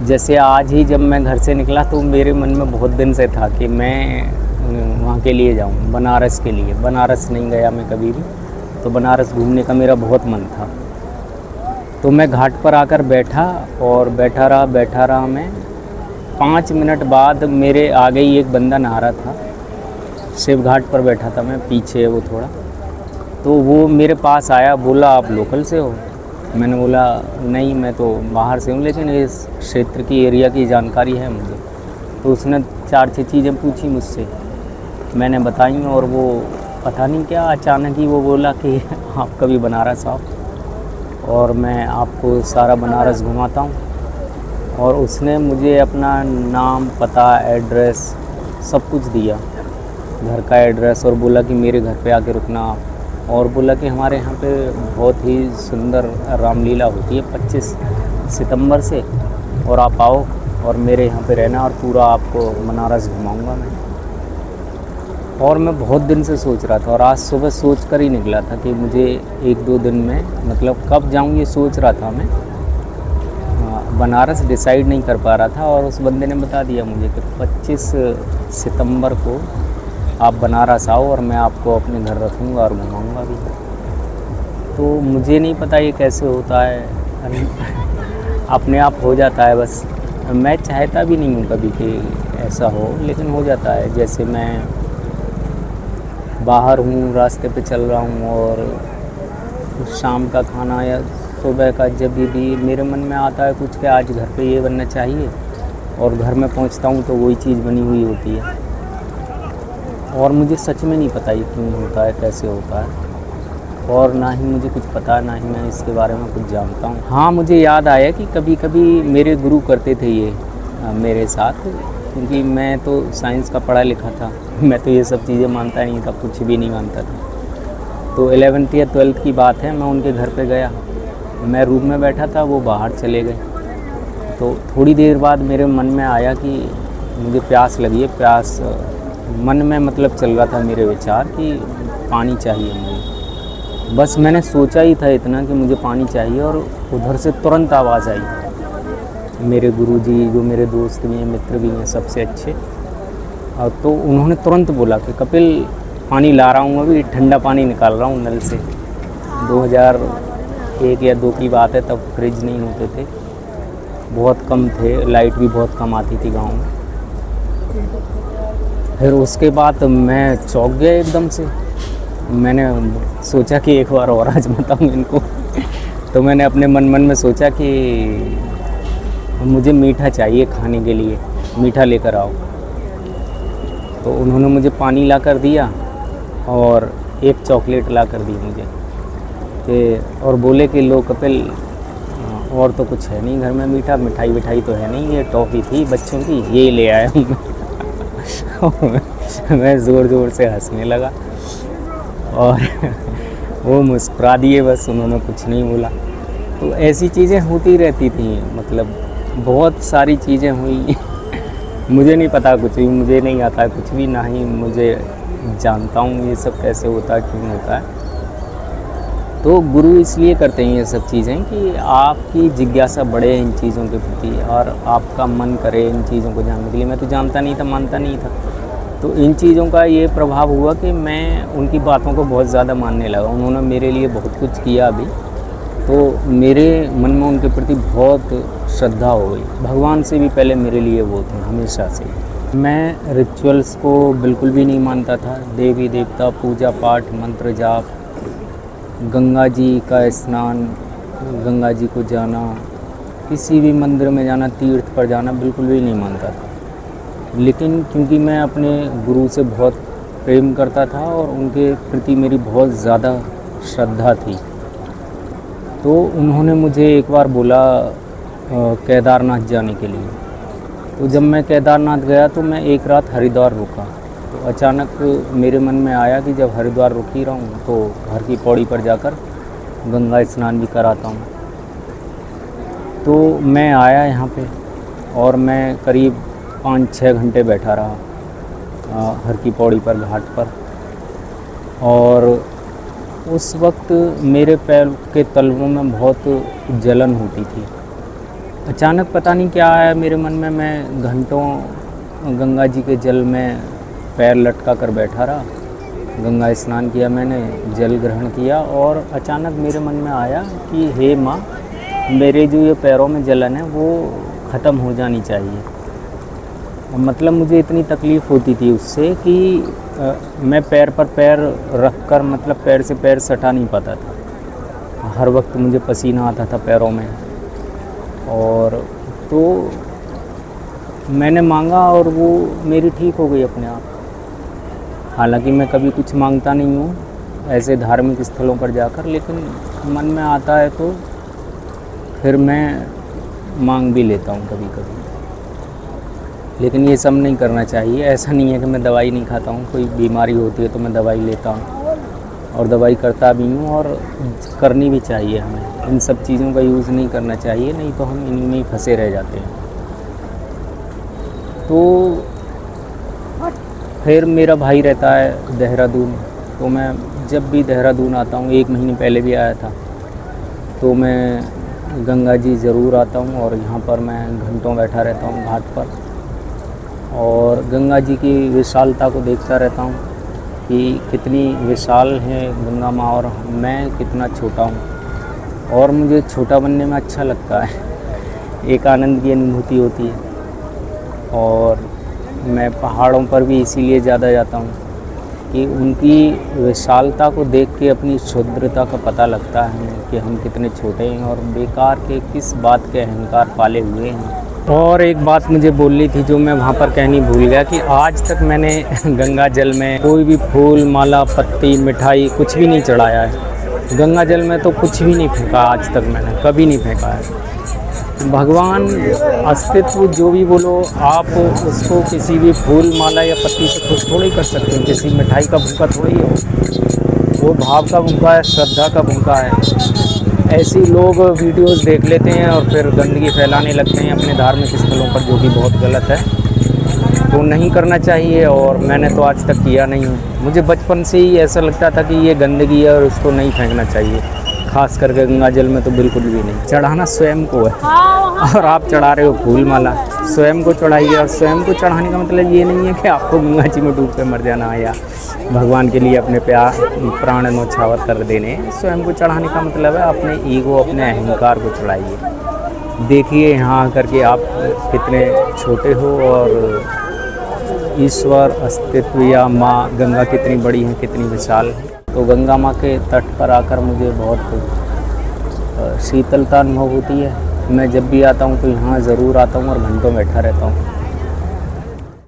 जैसे आज ही जब मैं घर से निकला तो मेरे मन में बहुत दिन से था कि मैं वहाँ के लिए जाऊँ, बनारस के लिए। बनारस नहीं गया मैं कभी भी, तो बनारस घूमने का मेरा बहुत मन था। तो मैं घाट पर आकर बैठा और बैठा रहा मैं। 5 मिनट बाद मेरे आगे ही एक बंदा नहा रहा था। शिव घाट पर बैठा था मैं, पीछे वो थोड़ा। तो वो मेरे पास आया, बोला आप लोकल से हो? मैंने बोला नहीं, मैं तो बाहर से हूँ, लेकिन इस क्षेत्र की एरिया की जानकारी है मुझे। तो उसने 4-6 चीज़ें पूछी मुझसे, मैंने बताई, और वो पता नहीं क्या अचानक ही वो बोला कि आप कभी बनारस आओ और मैं आपको सारा बनारस घुमाता हूँ। और उसने मुझे अपना नाम, पता, एड्रेस सब कुछ दिया, घर का एड्रेस, और बोला कि मेरे घर पे आके रुकना आप। और बोला कि हमारे यहाँ पे बहुत ही सुंदर रामलीला होती है 25 सितंबर से, और आप आओ और मेरे यहाँ पे रहना और पूरा आपको बनारस घुमाऊँगा मैं। और मैं बहुत दिन से सोच रहा था, और आज सुबह सोच कर ही निकला था कि मुझे 1-2 दिन में, मतलब कब जाऊँ ये सोच रहा था मैं। बनारस डिसाइड नहीं कर पा रहा था, और उस बंदे ने बता दिया मुझे कि 25 सितंबर को आप बनारस आओ और मैं आपको अपने घर रखूँगा और घुमाऊँगा भी। तो मुझे नहीं पता ये कैसे होता है, अपने आप हो जाता है बस। मैं चाहता भी नहीं हूँ कभी कि ऐसा हो, लेकिन हो जाता है। जैसे मैं बाहर हूँ, रास्ते पे चल रहा हूँ, और शाम का खाना या सुबह का जब भी मेरे मन में आता है कुछ कि आज घर पे ये बनना चाहिए, और घर में पहुँचता हूँ तो वही चीज़ बनी हुई होती है। और मुझे सच में नहीं पता ये क्यों होता है, कैसे होता है, और ना ही मुझे कुछ पता, ना ही मैं इसके बारे में कुछ जानता हूँ। हाँ, मुझे याद आया कि कभी कभी मेरे गुरु करते थे ये मेरे साथ, क्योंकि मैं तो साइंस का पढ़ा लिखा था। मैं तो ये सब चीज़ें मानता नहीं था, कुछ भी नहीं मानता था। तो 11th या 12th की बात है, मैं उनके घर पे गया। मैं रूम में बैठा था, वो बाहर चले गए। तो थोड़ी देर बाद मेरे मन में आया कि मुझे प्यास लगी है, प्यास मन में मतलब चल रहा था मेरे विचार कि पानी चाहिए मुझे। बस मैंने सोचा ही था इतना कि मुझे पानी चाहिए, और उधर से तुरंत आवाज़ आई। मेरे गुरुजी, जो मेरे दोस्त भी हैं, मित्र भी हैं, सबसे अच्छे, तो उन्होंने तुरंत बोला कि कपिल पानी ला रहा हूँ, अभी ठंडा पानी निकाल रहा हूँ नल से। 2001 या 2 की बात है, तब फ्रिज नहीं होते थे, बहुत कम थे, लाइट भी बहुत कम आती थी गाँव में। फिर उसके बाद मैं चौंक गया एकदम से। मैंने सोचा कि एक बार और आजमाता हूँ इनको। तो मैंने अपने मन में सोचा कि मुझे मीठा चाहिए खाने के लिए, मीठा लेकर आओ। तो उन्होंने मुझे पानी ला कर दिया और एक चॉकलेट ला कर दी मुझे, और बोले कि लो कपिल, और तो कुछ है नहीं घर में मीठा, मिठाई तो है नहीं, ये टॉफ़ी थी बच्चों की, ये ले आया हूँ मैं। मैं ज़ोर से हंसने लगा, और वो मुस्कुरा दिए, बस उन्होंने कुछ नहीं बोला। तो ऐसी चीज़ें होती रहती थी, मतलब बहुत सारी चीज़ें हुई। मुझे नहीं पता कुछ भी, मुझे नहीं आता कुछ भी, ना ही मुझे जानता हूँ ये सब कैसे होता है, क्यों होता है। तो गुरु इसलिए करते हैं ये सब चीज़ें कि आपकी जिज्ञासा बढ़े इन चीज़ों के प्रति, और आपका मन करे इन चीज़ों को जानने के लिए। मैं तो जानता नहीं था, मानता नहीं था। तो इन चीज़ों का ये प्रभाव हुआ कि मैं उनकी बातों को बहुत ज़्यादा मानने लगा। उन्होंने मेरे लिए बहुत कुछ किया अभी, तो मेरे मन में उनके प्रति बहुत श्रद्धा हो गई। भगवान से भी पहले मेरे लिए वो थे, हमेशा से। मैं रिचुअल्स को बिल्कुल भी नहीं मानता था। देवी देवता, पूजा पाठ, मंत्र जाप, गंगा जी का स्नान, गंगा जी को जाना, किसी भी मंदिर में जाना, तीर्थ पर जाना, बिल्कुल भी नहीं मानता था। लेकिन क्योंकि मैं अपने गुरु से बहुत प्रेम करता था और उनके प्रति मेरी बहुत ज़्यादा श्रद्धा थी, तो उन्होंने मुझे एक बार बोला केदारनाथ जाने के लिए। तो जब मैं केदारनाथ गया तो मैं एक रात हरिद्वार रुका। तो अचानक मेरे मन में आया कि जब हरिद्वार रुक ही रहा हूँ तो घर की पौड़ी पर जाकर गंगा स्नान भी कराता हूँ। तो मैं आया यहाँ पे और मैं करीब 5-6 घंटे बैठा रहा हर की पौड़ी पर, घाट पर। और उस वक्त मेरे पैर के तलवों में बहुत जलन होती थी। अचानक पता नहीं क्या आया मेरे मन में, मैं घंटों गंगा जी के जल में पैर लटका कर बैठा रहा। गंगा स्नान किया मैंने, जल ग्रहण किया और अचानक मेरे मन में आया कि हे माँ, मेरे जो ये पैरों में जलन है वो ख़त्म हो जानी चाहिए। मतलब मुझे इतनी तकलीफ़ होती थी उससे कि मैं पैर पर पैर रख कर मतलब पैर से पैर सटा नहीं पाता था। हर वक्त मुझे पसीना आता था पैरों में। और तो मैंने मांगा और वो मेरी ठीक हो गई अपने आप। हालांकि मैं कभी कुछ मांगता नहीं हूँ ऐसे धार्मिक स्थलों पर जाकर, लेकिन मन में आता है तो फिर मैं मांग भी लेता हूँ कभी कभी। लेकिन ये सब नहीं करना चाहिए। ऐसा नहीं है कि मैं दवाई नहीं खाता हूँ, कोई बीमारी होती है तो मैं दवाई लेता हूँ और दवाई करता भी हूँ, और करनी भी चाहिए हमें। इन सब चीज़ों का यूज़ नहीं करना चाहिए, नहीं तो हम इन्हीं में ही फंसे रह जाते हैं। तो फिर मेरा भाई रहता है देहरादून, तो मैं जब भी देहरादून आता हूँ, 1 महीने पहले भी आया था, तो मैं गंगा जी ज़रूर आता हूँ और यहाँ पर मैं घंटों बैठा रहता हूँ घाट पर और गंगा जी की विशालता को देखता रहता हूँ कि कितनी विशाल है गंगा माँ और मैं कितना छोटा हूँ। और मुझे छोटा बनने में अच्छा लगता है, एक आनंद की अनुभूति होती है। और मैं पहाड़ों पर भी इसीलिए ज़्यादा जाता हूँ कि उनकी विशालता को देख के अपनी क्षुद्रता का पता लगता है कि हम कितने छोटे हैं और बेकार के किस बात के अहंकार पाले हुए हैं। और एक बात मुझे बोलनी थी जो मैं वहाँ पर कहनी भूल गया कि आज तक मैंने गंगा जल में कोई भी फूल, माला, पत्ती, मिठाई कुछ भी नहीं चढ़ाया है। गंगा जल में तो कुछ भी नहीं फेंका, आज तक मैंने कभी नहीं फेंका है। भगवान अस्तित्व जो भी बोलो आप, उसको किसी भी फूल, माला या पत्ती से खुश थोड़ी कर सकते हो। किसी मिठाई का भूखा थोड़ी हो, वो भाव का भूखा है, श्रद्धा का भूखा है। ऐसे लोग वीडियोस देख लेते हैं और फिर गंदगी फैलाने लगते हैं अपने धार्मिक स्थलों पर, जो कि बहुत गलत है। तो नहीं करना चाहिए और मैंने तो आज तक किया नहीं हूँ। मुझे बचपन से ही ऐसा लगता था कि ये गंदगी है और उसको नहीं फेंकना चाहिए, खास करके गंगा जल में तो बिल्कुल भी नहीं। चढ़ाना स्वयं को है और आप चढ़ा रहे हो फूल माला, स्वयं को चढ़ाइए। और स्वयं को चढ़ाने का मतलब ये नहीं है कि आपको गंगा जी में डूब के मर जाना है या भगवान के लिए अपने प्राण न्यौछावर कर देने। स्वयं को चढ़ाने का मतलब है अपने ईगो, अपने अहंकार को चढ़ाइए। देखिए यहाँ आकर के आप कितने छोटे हो और ईश्वर, अस्तित्व या माँ गंगा कितनी बड़ी है, कितनी विशाल है। तो गंगा माँ के तट पर आकर मुझे बहुत शीतलता अनुभव होती है। मैं जब भी आता हूँ तो यहाँ ज़रूर आता हूँ और घंटों बैठा रहता हूँ।